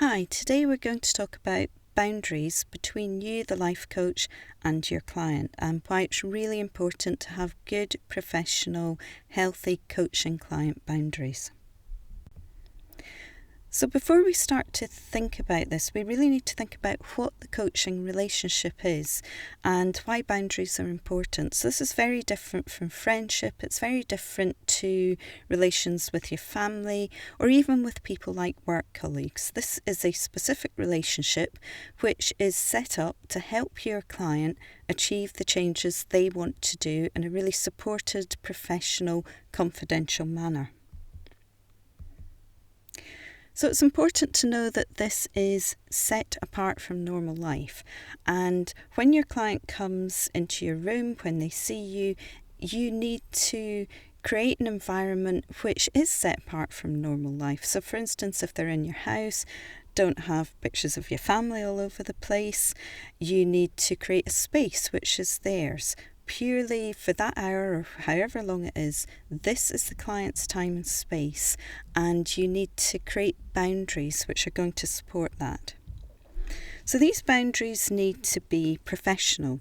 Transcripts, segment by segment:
Hi, today we're going to talk about boundaries between you, the life coach, and your client, and why it's really important to have good, professional, healthy coaching client boundaries. So before we start to think about this, we really need to think about what the coaching relationship is and why boundaries are important. So this is very different from friendship. It's very different to relations with your family or even with people like work colleagues. This is a specific relationship which is set up to help your client achieve the changes they want to do in a really supported, professional, confidential manner. So it's important to know that this is set apart from normal life. And when your client comes into your room, when they see you, you need to create an environment which is set apart from normal life. So for instance, if they're in your house, don't have pictures of your family all over the place. You need to create a space which is theirs. Purely for that hour or however long it is, this is the client's time and space, and you need to create boundaries which are going to support that. So these boundaries need to be professional.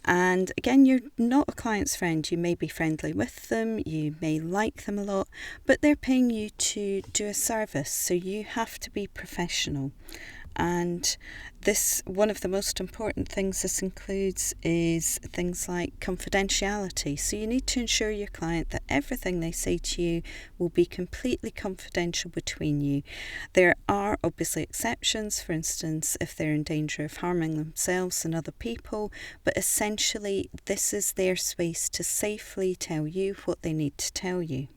And again, you're not a client's friend. You may be friendly with them, you may like them a lot, but they're paying you to do a service, so you have to be professional. And one of the most important things this includes is things like confidentiality. So you need to ensure your client that everything they say to you will be completely confidential between you. There are obviously exceptions, for instance, if they're in danger of harming themselves and other people, but essentially this is their space to safely tell you what they need to tell you.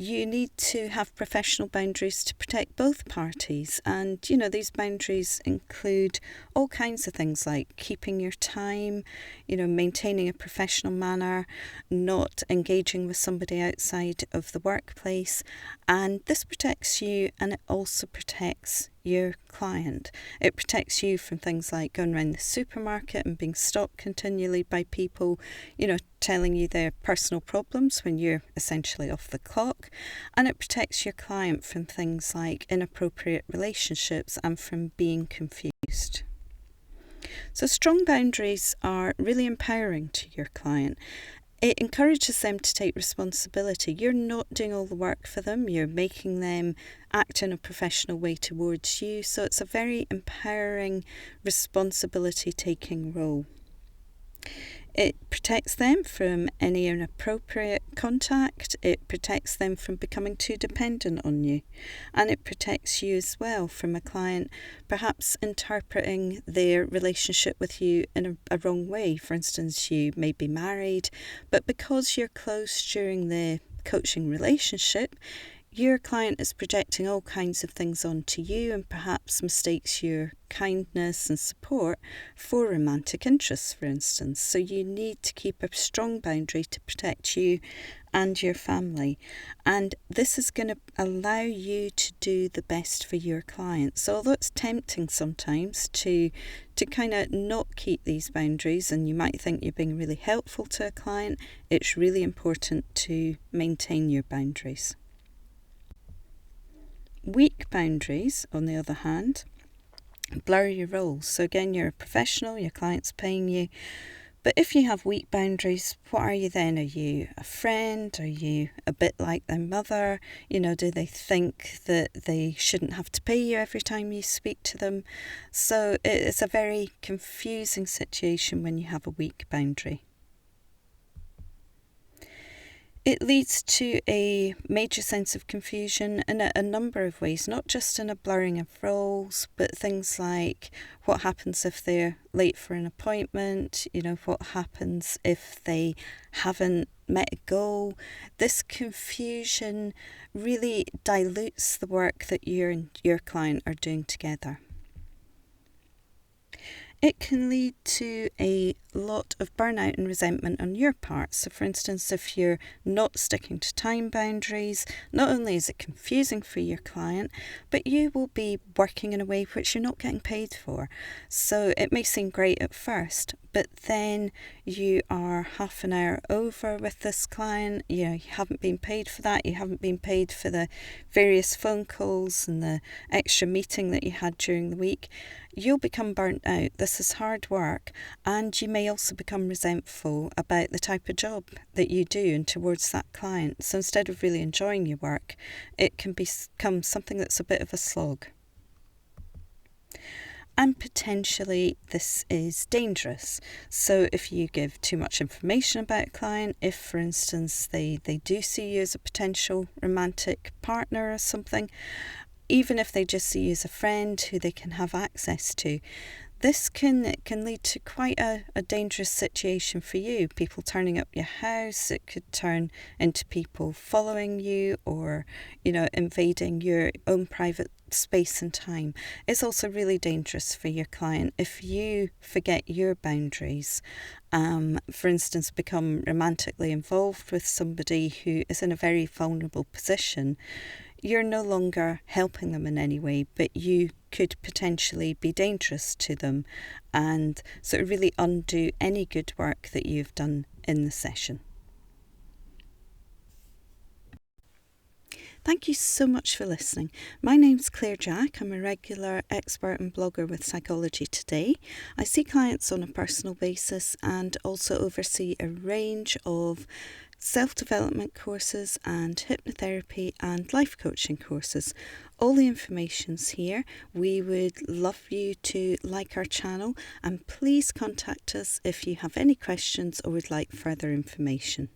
You need to have professional boundaries to protect both parties, and these boundaries include all kinds of things like keeping your time, maintaining a professional manner, not engaging with somebody outside of the workplace, and this protects you and it also protects your client. It protects you from things like going around the supermarket and being stopped continually by people, telling you their personal problems when you're essentially off the clock. And it protects your client from things like inappropriate relationships and from being confused. So strong boundaries are really empowering to your client. It encourages them to take responsibility. You're not doing all the work for them. You're making them act in a professional way towards you. So it's a very empowering, responsibility-taking role. It protects them from any inappropriate contact. It protects them from becoming too dependent on you. And it protects you as well from a client perhaps interpreting their relationship with you in a wrong way. For instance, you may be married, but because you're close during the coaching relationship, your client is projecting all kinds of things onto you and perhaps mistakes your kindness and support for romantic interests, for instance. So you need to keep a strong boundary to protect you and your family. And this is going to allow you to do the best for your client. So although it's tempting sometimes to kind of not keep these boundaries, and you might think you're being really helpful to a client, it's really important to maintain your boundaries. Weak boundaries, on the other hand, blur your roles. So again, you're a professional, your client's paying you. But if you have weak boundaries, what are you then? Are you a friend? Are you a bit like their mother? Do they think that they shouldn't have to pay you every time you speak to them? So it's a very confusing situation when you have a weak boundary. It leads to a major sense of confusion in a number of ways, not just in a blurring of roles, but things like what happens if they're late for an appointment, what happens if they haven't met a goal. This confusion really dilutes the work that you and your client are doing together. It can lead to a lot of burnout and resentment on your part. So for instance, if you're not sticking to time boundaries, not only is it confusing for your client, but you will be working in a way which you're not getting paid for. So it may seem great at first, but then you are half an hour over with this client, you haven't been paid for that, you haven't been paid for the various phone calls and the extra meeting that you had during the week, you'll become burnt out. This is hard work, and you may also become resentful about the type of job that you do and towards that client. So instead of really enjoying your work, it can become something that's a bit of a slog. And potentially this is dangerous. So if you give too much information about a client, if for instance they do see you as a potential romantic partner or something, even if they just see you as a friend who they can have access to, this can lead to quite a dangerous situation for you. People turning up your house, it could turn into people following you or, invading your own private space and time. It's also really dangerous for your client if you forget your boundaries. For instance, become romantically involved with somebody who is in a very vulnerable position. You're no longer helping them in any way, but you could potentially be dangerous to them and sort of really undo any good work that you've done in the session. Thank you so much for listening. My name's Claire Jack. I'm a regular expert and blogger with Psychology Today. I see clients on a personal basis and also oversee a range of self-development courses and hypnotherapy and life coaching courses. All the information's here. We would love you to like our channel, and please contact us if you have any questions or would like further information.